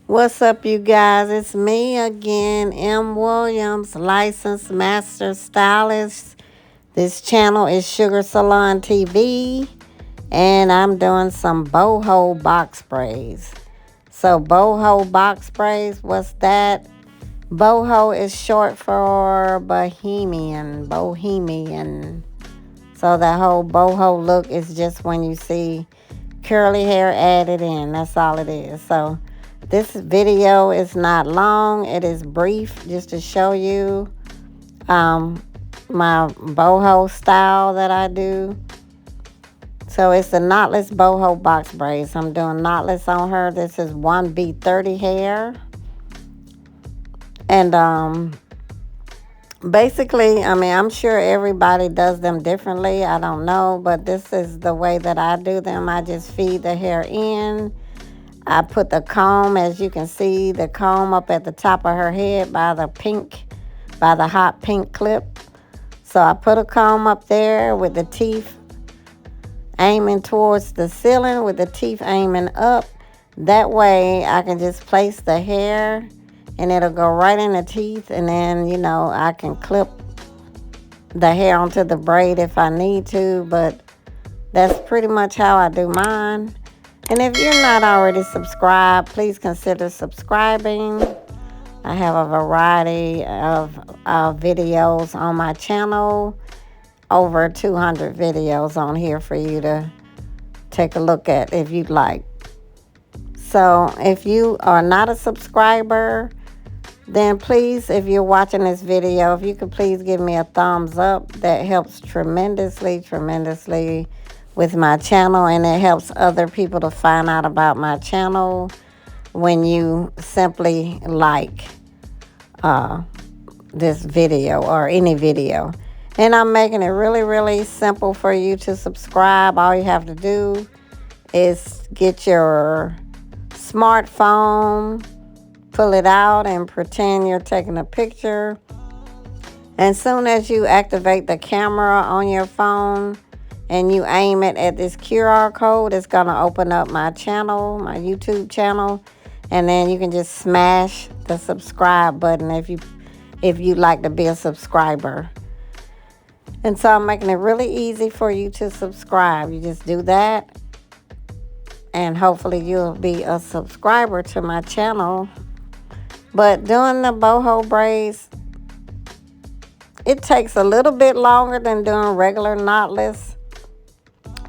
What's up, you guys? It's me again, M. Williams, licensed master stylist. This channel is Sugar Salon TV, and I'm doing some boho box braids. So, boho box braids, what's that? Boho is short for bohemian. So, that whole boho look is just when you see curly hair added in. That's all it is. So, this video is not long, it is brief just to show you um, my boho style that I do. So it's the Knotless Boho box braids. I'm doing knotless on her. This is 1B30 hair. And basically, I'm sure everybody does them differently. I don't know, but this is the way that I do them. I just feed the hair in. I put the comb, as you can see, the comb up at the top of her head by the hot pink clip. So I put a comb up there with the teeth aiming towards the ceiling, with the teeth aiming up. That way I can just place the hair and it'll go right in the teeth, and then, I can clip the hair onto the braid if I need to, but that's pretty much how I do mine. And if you're not already subscribed, please consider subscribing. I have a variety of videos on my channel. Over 200 videos on here for you to take a look at if you'd like. So if you are not a subscriber, then please, if you're watching this video, if you could please give me a thumbs up. That helps tremendously with my channel, and it helps other people to find out about my channel when you simply like this video or any video. And I'm making it really simple for you to subscribe. All you have to do is get your smartphone, pull it out, and pretend you're taking a picture. And soon as you activate the camera on your phone and you aim it at this QR code, it's going to open up my channel, my YouTube channel. And then you can just smash the subscribe button if you'd like to be a subscriber. And so I'm making it really easy for you to subscribe. You just do that, and hopefully you'll be a subscriber to my channel. But doing the boho braids, it takes a little bit longer than doing regular knotless,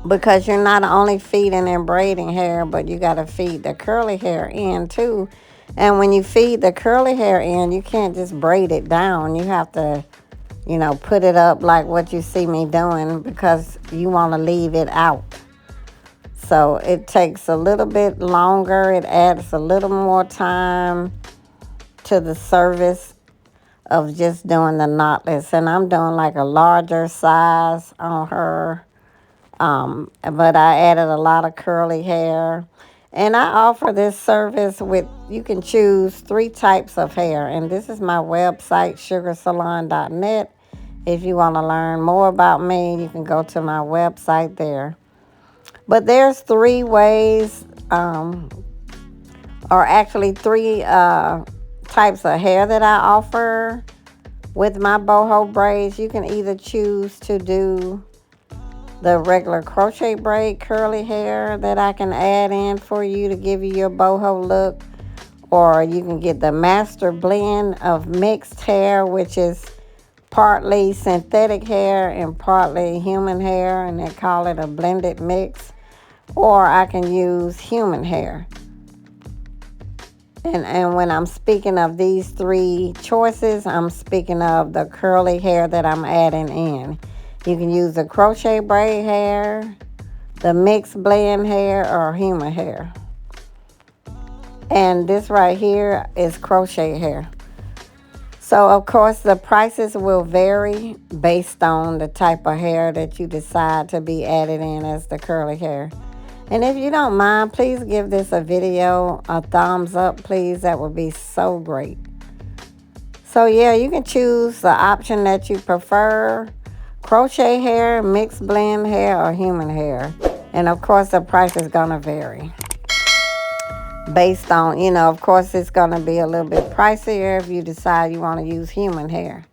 because you're not only feeding and braiding hair, but you got to feed the curly hair in too. And when you feed the curly hair in, you can't just braid it down. You have to, put it up like what you see me doing, because you want to leave it out. So it takes a little bit longer. It adds a little more time to the service of just doing the knotless. And I'm doing like a larger size on her. But I added a lot of curly hair. And I offer this service with, you can choose 3 types of hair. And this is my website, sugarsalon.net. If you want to learn more about me, you can go to my website there. But there's 3 ways, or actually 3 types of hair that I offer with my boho braids. You can either choose to do the regular crochet braid curly hair that I can add in for you to give you your boho look, or you can get the master blend of mixed hair, which is partly synthetic hair and partly human hair, and they call it a blended mix. Or I can use human hair. And when I'm speaking of these 3 choices, I'm speaking of the curly hair that I'm adding in. You can use the crochet braid hair, the mixed blend hair, or human hair. And this right here is crochet hair. So, of course, the prices will vary based on the type of hair that you decide to be added in as the curly hair. And if you don't mind, please give this a video a thumbs up, please. That would be so great. So, yeah, you can choose the option that you prefer. Crochet hair, mixed blend hair, or human hair. And, of course, the price is going to vary. based on, you know, of course it's going to be a little bit pricier if you decide you want to use human hair.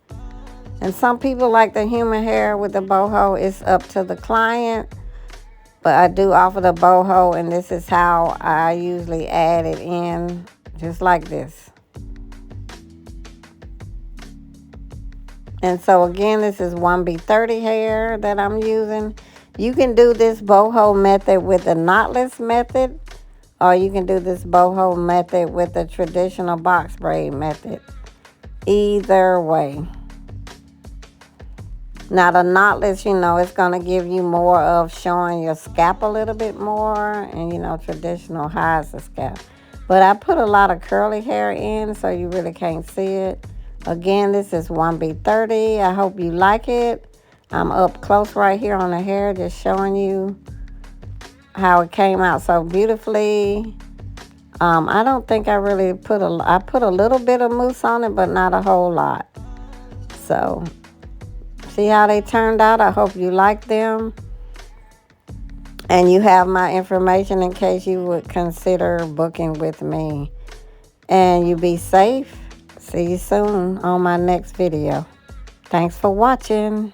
And some people like the human hair with the boho. It's up to the client. But I do offer the boho, and this is how I usually add it in, just like this. And so again, this is 1B30 hair that I'm using. You can do this boho method with the knotless method, or you can do this boho method with the traditional box braid method. Either way. Now the knotless, you know, it's going to give you more of showing your scalp a little bit more. And, you know, traditional hides the scalp. But I put a lot of curly hair in, so you really can't see it. Again, this is 1B30. I hope you like it. I'm up close right here on the hair, just showing you how it came out so beautifully. I don't think I really I put a little bit of mousse on it, but not a whole lot. So see how they turned out? I hope you like them. And you have my information in case you would consider booking with me. And you be safe. See you soon on my next video. Thanks for watching.